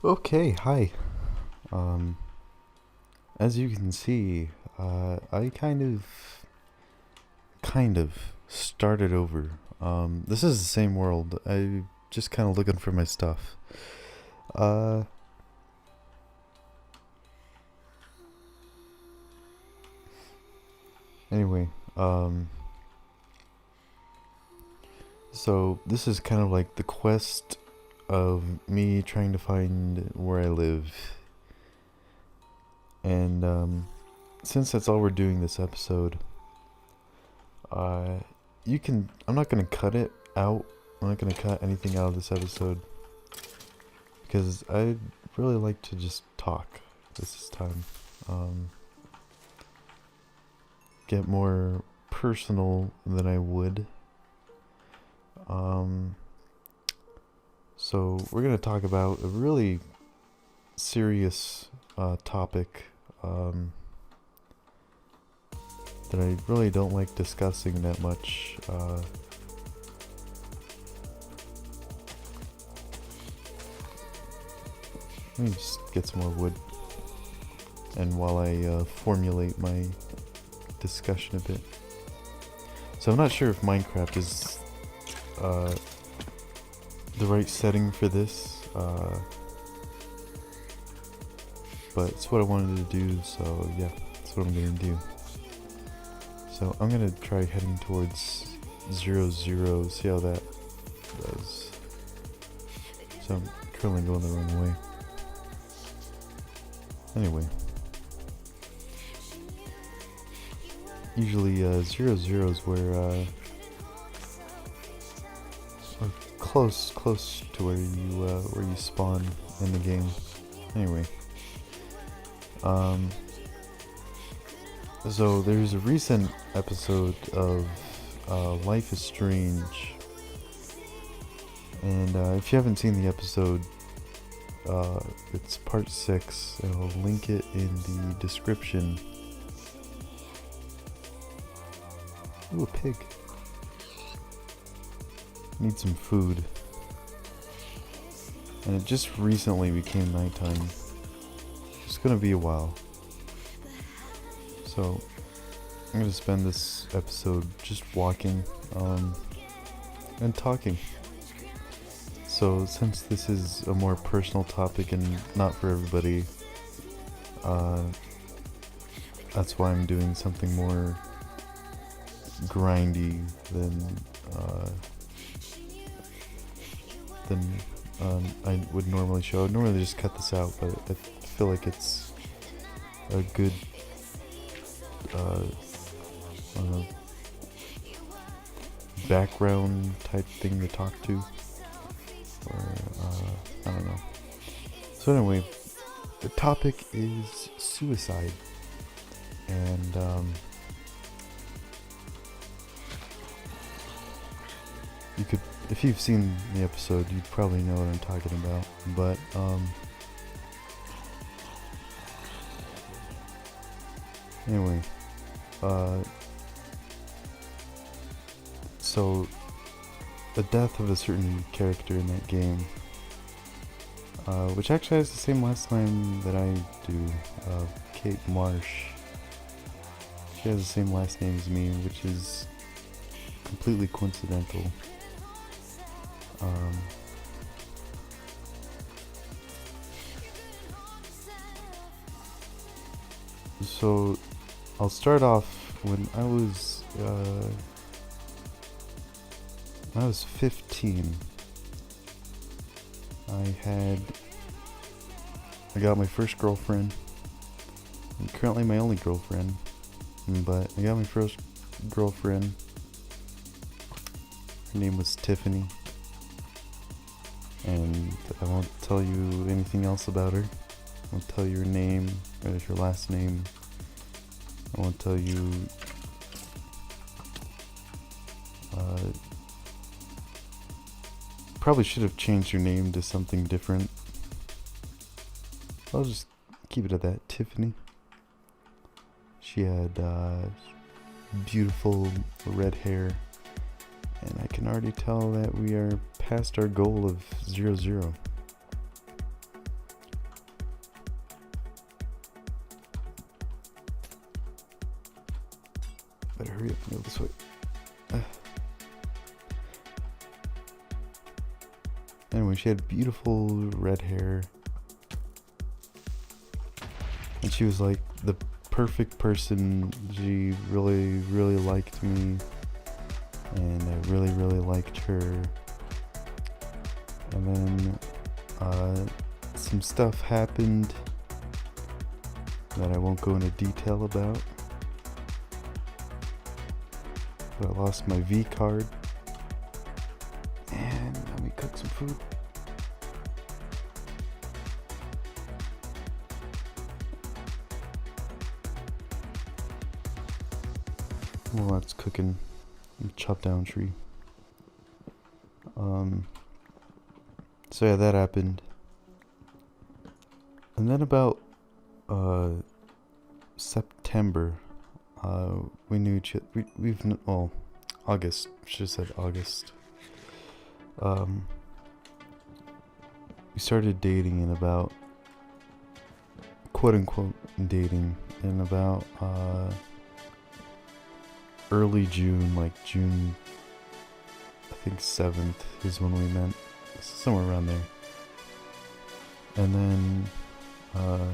Okay, hi. As you can see, I kind of started over. This is the same world. I just kind of looking for my stuff. Uh, anyway, so this is kind of like the quest of me trying to find where I live. And since that's all we're doing this episode, you can. I'm not gonna cut it out. I'm not gonna cut anything out of this episode because I'd really like to just talk this time. Get more personal than I would. So we're gonna talk about a really serious topic that I really don't like discussing that much. Let me just get some more wood, and while I formulate my discussion a bit. So I'm not sure if Minecraft is the right setting for this, but it's what I wanted to do, so yeah, that's what I'm gonna do. So I'm gonna try heading towards 0, 0, see how that does. So I'm currently going the wrong way. Anyway. Usually 0, 0 is where, or close to where you spawn in the game. Anyway. So there's a recent episode of Life is Strange, and if you haven't seen the episode, it's part 6. I'll link it in the description. Ooh, a pig. Need some food. And it just recently became nighttime. It's gonna be a while. So I'm gonna spend this episode just walking and talking. So since this is a more personal topic and not for everybody, that's why I'm doing something more grindy than I would normally show. I'd normally just cut this out, but I feel like it's a good I don't know, background type thing to talk to, or I don't know. So anyway, the topic is suicide, and you could, if you've seen the episode, you'd probably know what I'm talking about, but anyway, so the death of a certain character in that game, which actually has the same last name that I do, Kate Marsh. She has the same last name as me, which is completely coincidental. So I'll start off when I was 15. I got my first girlfriend, and currently my only girlfriend, but I got my first girlfriend. Her name was Tiffany, and I won't tell you anything else about her. I won't tell you her name, or her last name. I won't tell you probably should have changed your name to something different. I'll just keep it at that. Tiffany. She had beautiful red hair, and I can already tell that we are past our goal of 0, 0. Better hurry up and go this way. Anyway, she had beautiful red hair. And she was like the perfect person. She really, really liked me. And I really, really liked her. And then some stuff happened that I won't go into detail about. But I lost my V card. And let me cook some food. While that's cooking, chop down tree. So yeah, that happened. And then about September, we knew each other. Well, August. Should have said August. We started dating in about, quote unquote, dating in about early June, like June, I think 7th is when we met, somewhere around there. And then oh,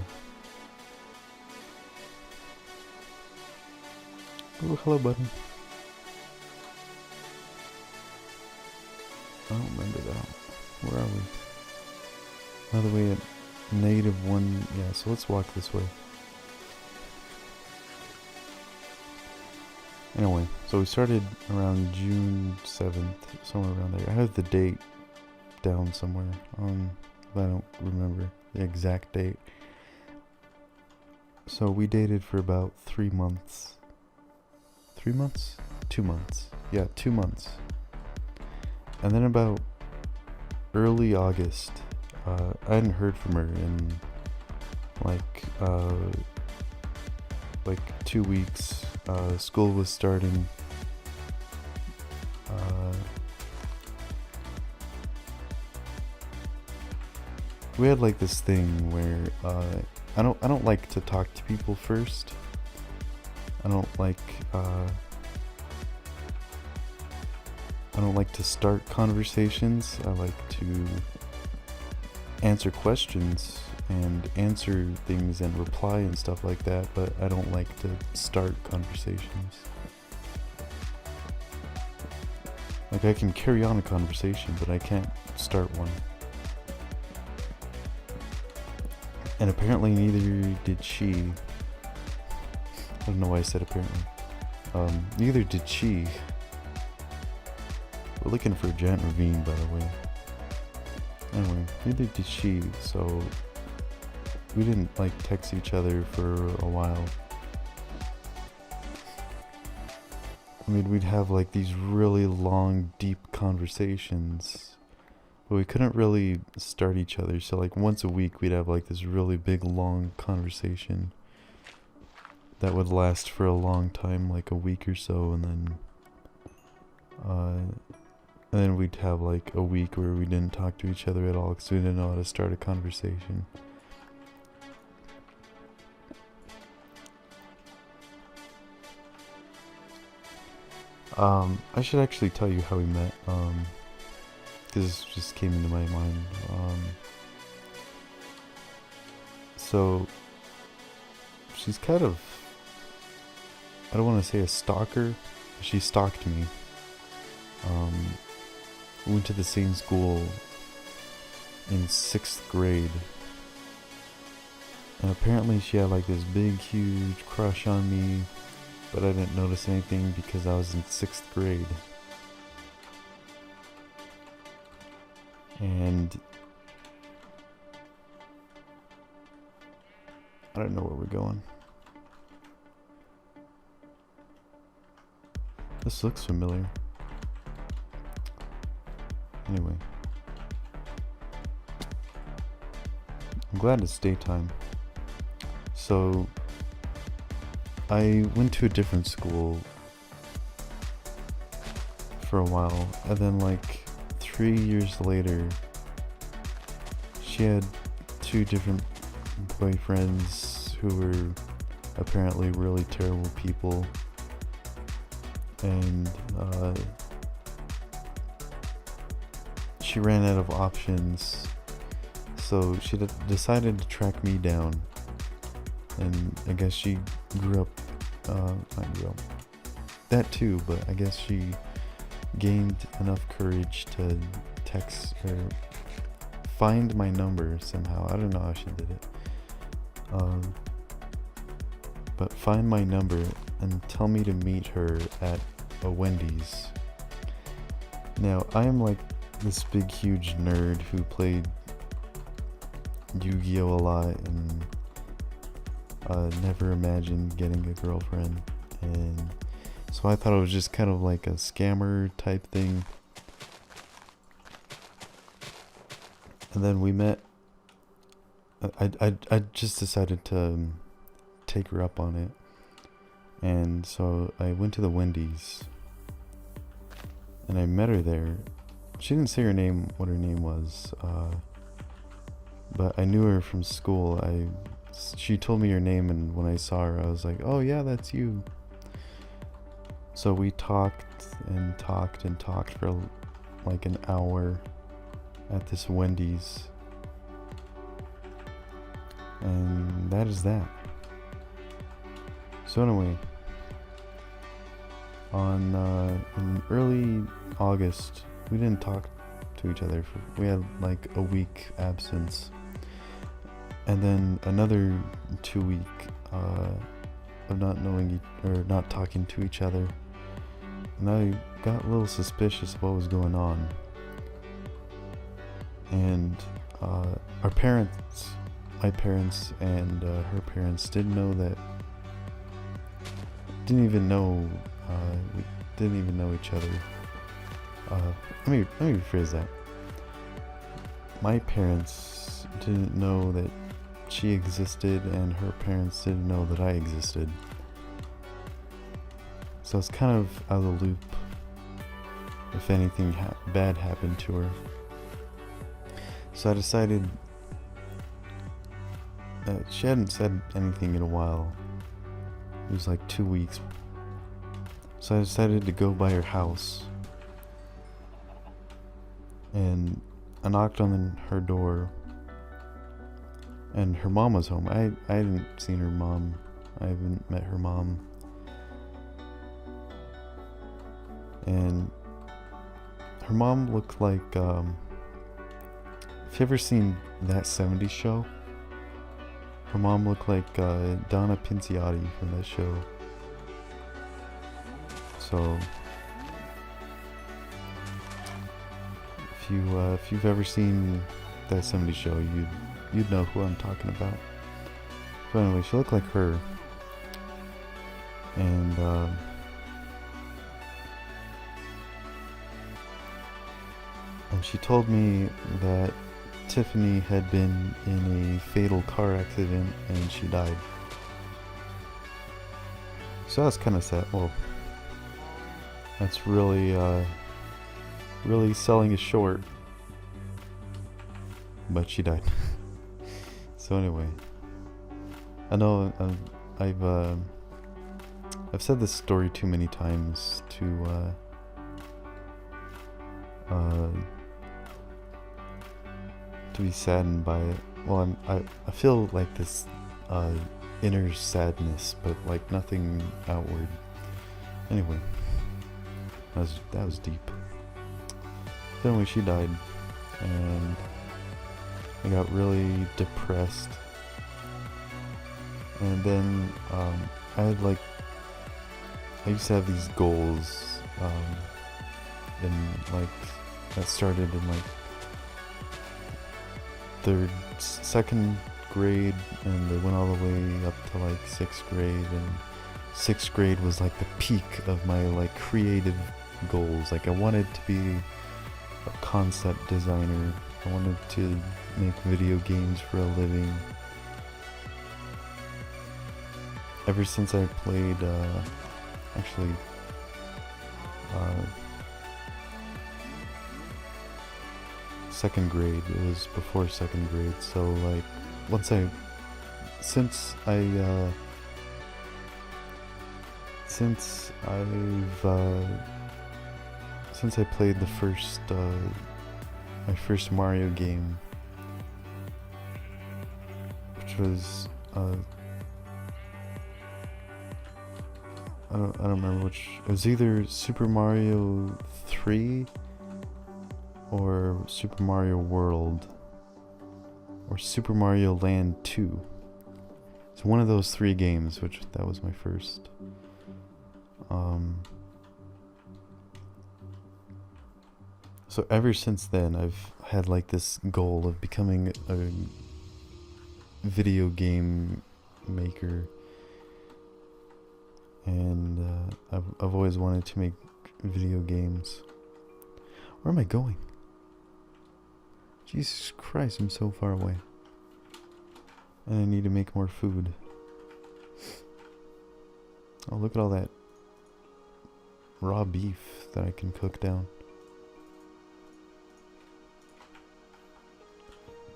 hello buddy. I don't remember that. Where are we? By the way, at -1, yeah, so let's walk this way. Anyway, so we started around June 7th, somewhere around there. I have the date down somewhere, but I don't remember the exact date. So we dated for about 3 months. 3 months? 2 months. Yeah, 2 months. And then about early August, I hadn't heard from her in like 2 weeks. School was starting. We had like this thing where I don't like to talk to people first. I don't like to start conversations. I like to answer questions and answer things and reply and stuff like that, but I don't like to start conversations. Like, I can carry on a conversation, but I can't start one. And apparently neither did she. I don't know why I said apparently. Neither did she. We're looking for a giant ravine, by the way. Anyway, neither did she, so we didn't like text each other for a while. I mean, we'd have like these really long, deep conversations, but we couldn't really start each other. So like once a week we'd have like this really big, long conversation that would last for a long time, like a week or so, and then we'd have like a week where we didn't talk to each other at all because we didn't know how to start a conversation. I should actually tell you how we met, because this just came into my mind. So, she's kind of, I don't want to say a stalker, she stalked me. We went to the same school in 6th grade. And apparently she had like this big, huge crush on me, but I didn't notice anything because I was in 6th grade. And I don't know where we're going. This looks familiar. Anyway. I'm glad it's daytime. So I went to a different school for a while, and then like 3 years later, she had 2 different boyfriends who were apparently really terrible people. and she ran out of options, so she decided to track me down. And I guess she grew up, not grew up, that too, but I guess she gained enough courage to text or find my number somehow. I don't know how she did it. But find my number and tell me to meet her at a Wendy's. Now, I am like this big, huge nerd who played Yu-Gi-Oh! A lot and never imagined getting a girlfriend. And so I thought it was just kind of like a scammer type thing. And then we met. I just decided to take her up on it. And so I went to the Wendy's. And I met her there. She didn't say her name, what her name was. But I knew her from school. She told me her name, and when I saw her, I was like, oh yeah, that's you. So we talked and talked and talked for like an hour at this Wendy's. And that is that. So anyway, in early August, we didn't talk to each other. We had like a week absence. And then another 2 week of not knowing or not talking to each other. And I got a little suspicious of what was going on. And our parents, my parents and her parents didn't even know each other. Let me rephrase that. My parents didn't know that she existed, and her parents didn't know that I existed. So it's kind of out of the loop if anything bad happened to her. So I decided that she hadn't said anything in a while. It was like 2 weeks. So I decided to go by her house. And I knocked on her door. And her mom was home. I hadn't seen her mom. I haven't met her mom. And her mom looked like, if you ever seen That 70s Show, her mom looked like Donna Pinciotti from that show. So, if you've ever seen That 70s Show, you'd know who I'm talking about. So anyway, she looked like her. And she told me that Tiffany had been in a fatal car accident and she died. So that's kind of sad. Well, that's really selling it short. But she died. So anyway, I know I've said this story too many times to be saddened by it. Well, I feel like this inner sadness, but like nothing outward. Anyway, that was deep. So anyway, she died, and I got really depressed. And then I used to have these goals that started in like second grade, and they went all the way up to like 6th grade, and 6th grade was like the peak of my like creative goals. Like I wanted to be a concept designer. I wanted to make video games for a living. Ever since I played, second grade, it was before second grade, so like, since since I played the first my first Mario game, which was I don't remember which. It was either Super Mario 3 or Super Mario World or Super Mario Land 2. So one of those 3 games, that was my first. So ever since then, I've had like this goal of becoming a video game maker, and I've always wanted to make video games. Where am I going? Jesus Christ, I'm so far away. And I need to make more food. Oh, look at all that raw beef that I can cook down.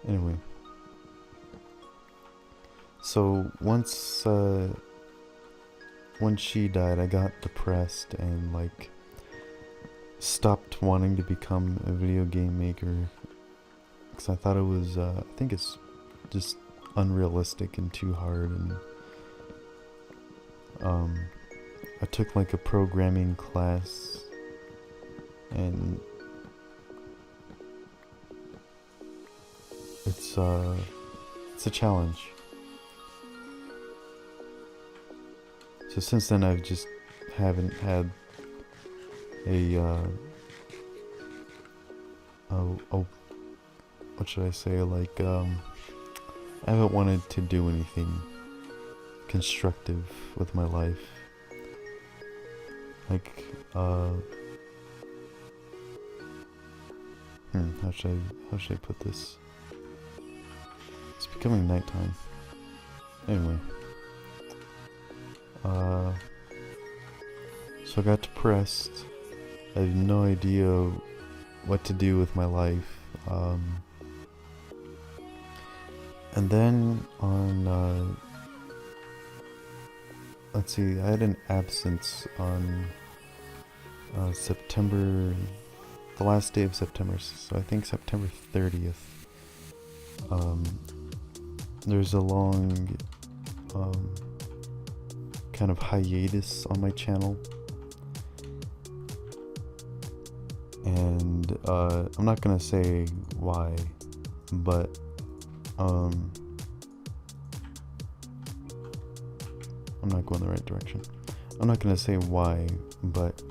Anyway. So once she died, I got depressed and like stopped wanting to become a video game maker, because I thought it was I think it's just unrealistic and too hard. And I took like a programming class, and it's a challenge. So since then, I've just haven't had a what should I say? Like I haven't wanted to do anything constructive with my life. Like how should I put this? It's becoming nighttime. Anyway. So I got depressed. I had no idea what to do with my life. And then on, let's see, I had an absence on September, the last day of September, so I think September 30th. There's a long kind of hiatus on my channel, and I'm not gonna say why, but I'm not going the right direction. I'm not gonna say why, but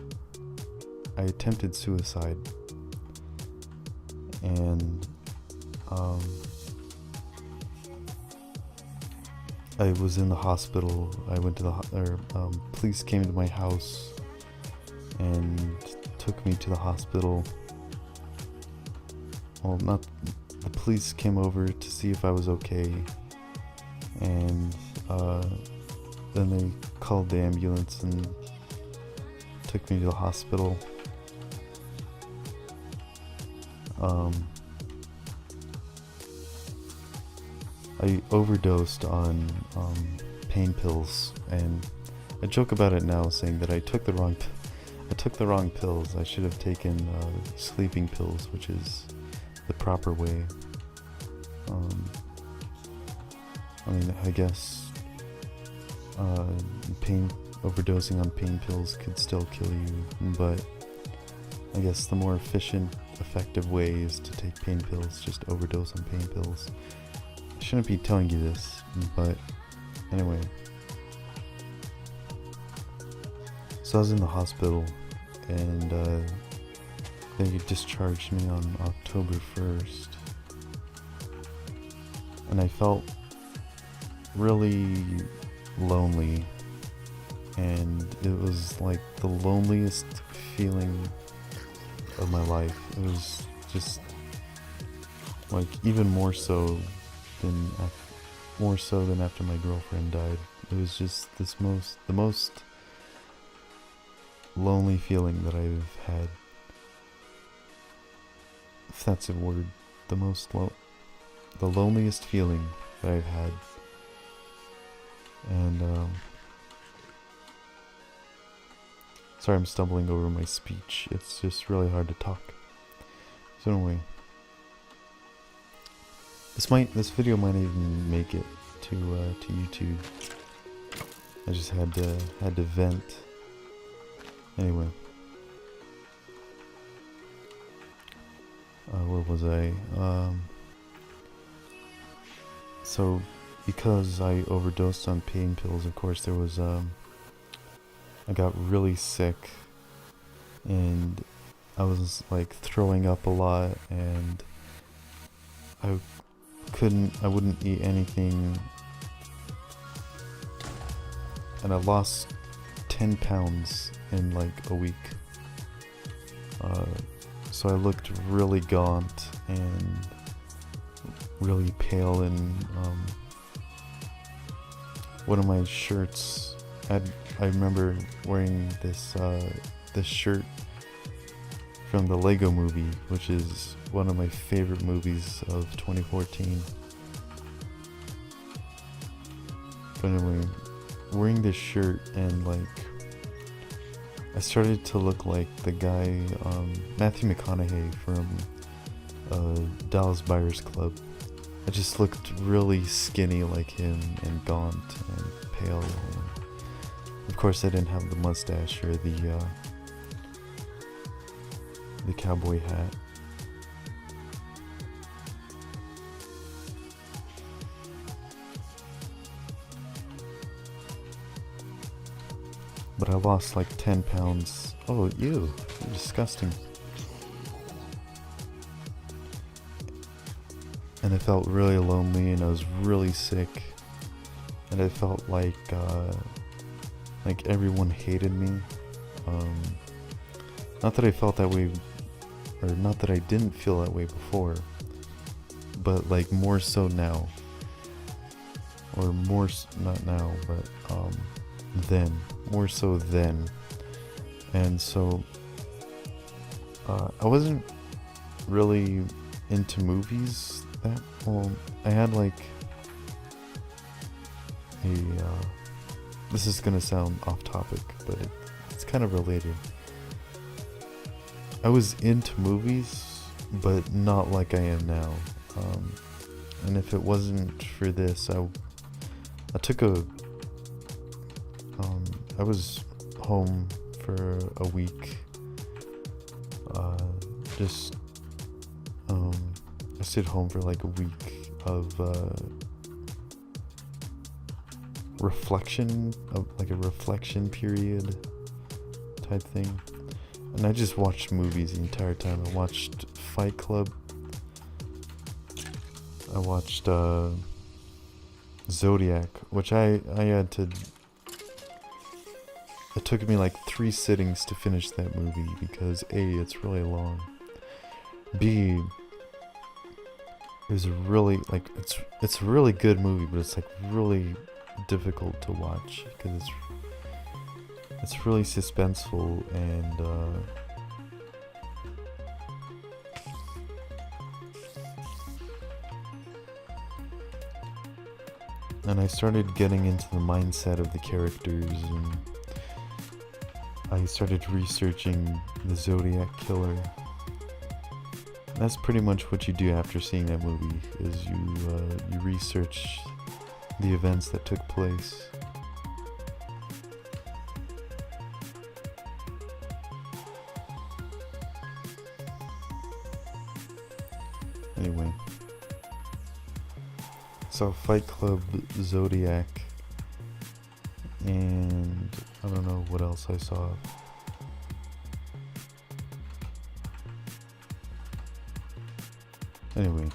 I attempted suicide, and I was in the hospital. I went to the police came to my house and took me to the hospital. Well, not the police came over to see if I was okay, and then they called the ambulance and took me to the hospital. I overdosed on pain pills, and I joke about it now, saying that I took the wrong pills. I should have taken sleeping pills, which is the proper way. I mean, I guess overdosing on pain pills could still kill you, but I guess the more efficient, effective way is to take pain pills. Just overdose on pain pills. I shouldn't be telling you this, but anyway. So I was in the hospital, and they discharged me on October 1st. And I felt really lonely, and it was like the loneliest feeling of my life. It was just like even more so than after my girlfriend died. It was just the most lonely feeling that I've had, if that's a word. The loneliest feeling that I've had. And Sorry, I'm stumbling over my speech. It's just really hard to talk. So anyway, this video might even make it to YouTube. I just had to vent. Anyway, where was I? So because I overdosed on pain pills, of course there was I got really sick, and I was like throwing up a lot, and I wouldn't eat anything, and I lost 10 pounds in like a week. So I looked really gaunt and really pale, and one of my shirts, I remember wearing this shirt from the Lego Movie, which is one of my favorite movies of 2014. But anyway, wearing this shirt, and like I started to look like the guy Matthew McConaughey from Dallas Buyers Club. I just looked really skinny like him, and gaunt and pale. And of course, I didn't have the mustache or the cowboy hat. But I lost like 10 pounds. Oh, ew, you're disgusting. And I felt really lonely, and I was really sick, and I felt like everyone hated me. Not that I felt that way, or not that I didn't feel that way before, but like more so now, or not now, but then, more so then. And so I wasn't really into movies that well. I had like a this is gonna sound off topic, but it's kind of related. I was into movies, but not like I am now. And if it wasn't for this, I was home for a week. I stayed home for like a week of reflection, of like a reflection period type thing. And I just watched movies the entire time. I watched Fight Club. I watched Zodiac, which I had to... It took me like 3 sittings to finish that movie because A, it's really long. B, it was really like it's a really good movie, but it's like really difficult to watch because it's really suspenseful, and I started getting into the mindset of the characters, and I started researching the Zodiac Killer. That's pretty much what you do after seeing that movie, is you research the events that took place. Anyway, so Fight Club, Zodiac, and I don't know what else I saw. Anyway,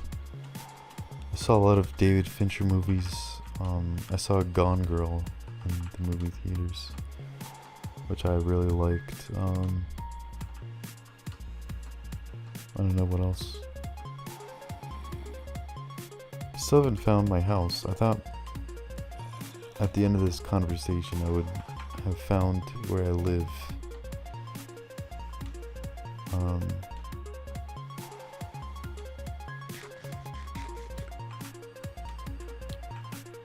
I saw a lot of David Fincher movies. I saw Gone Girl in the movie theaters, which I really liked. I don't know what else. Still haven't found my house. I thought at the end of this conversation I would have found where I live.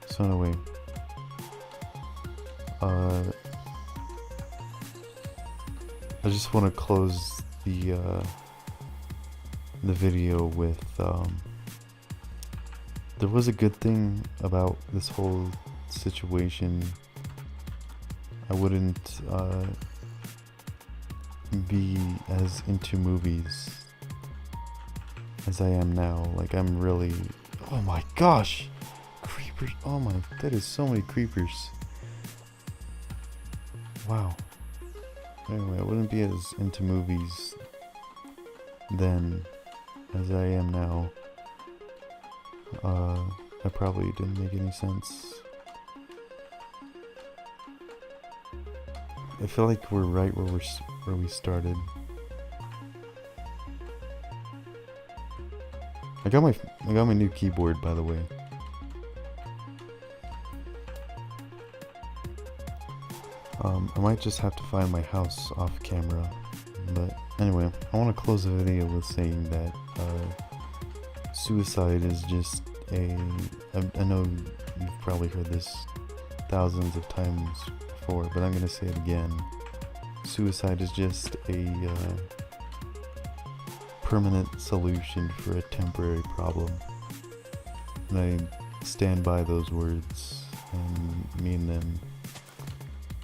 So anyway, I just want to close the video with there was a good thing about this whole situation. I wouldn't be as into movies as I am now. Like, I'm really, oh my gosh, creepers, oh my, that is so many creepers. Wow. Anyway, I wouldn't be as into movies then as I am now. That probably didn't make any sense. I feel like we're right where we started. I got my new keyboard, by the way. I might just have to find my house off camera, but anyway, I want to close the video with saying that suicide is just I know you've probably heard this thousands of times before, but I'm gonna say it again. Suicide is just a permanent solution for a temporary problem, and I stand by those words and mean them.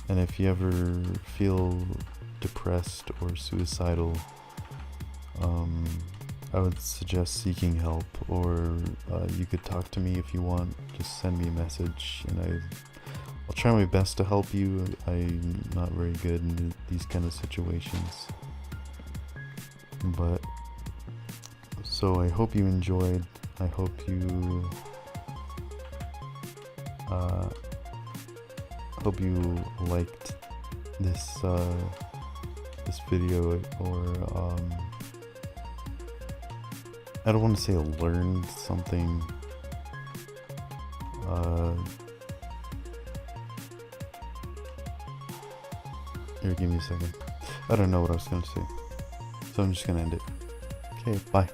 And if you ever feel depressed or suicidal, I would suggest seeking help, or you could talk to me if you want. Just send me a message, and I'll try my best to help you. I'm not very good in these kind of situations. But, so I hope you enjoyed. I hope you liked this this video, or I don't want to say learned something. Here, give me a second. I don't know what I was going to say, so I'm just going to end it. Okay, bye.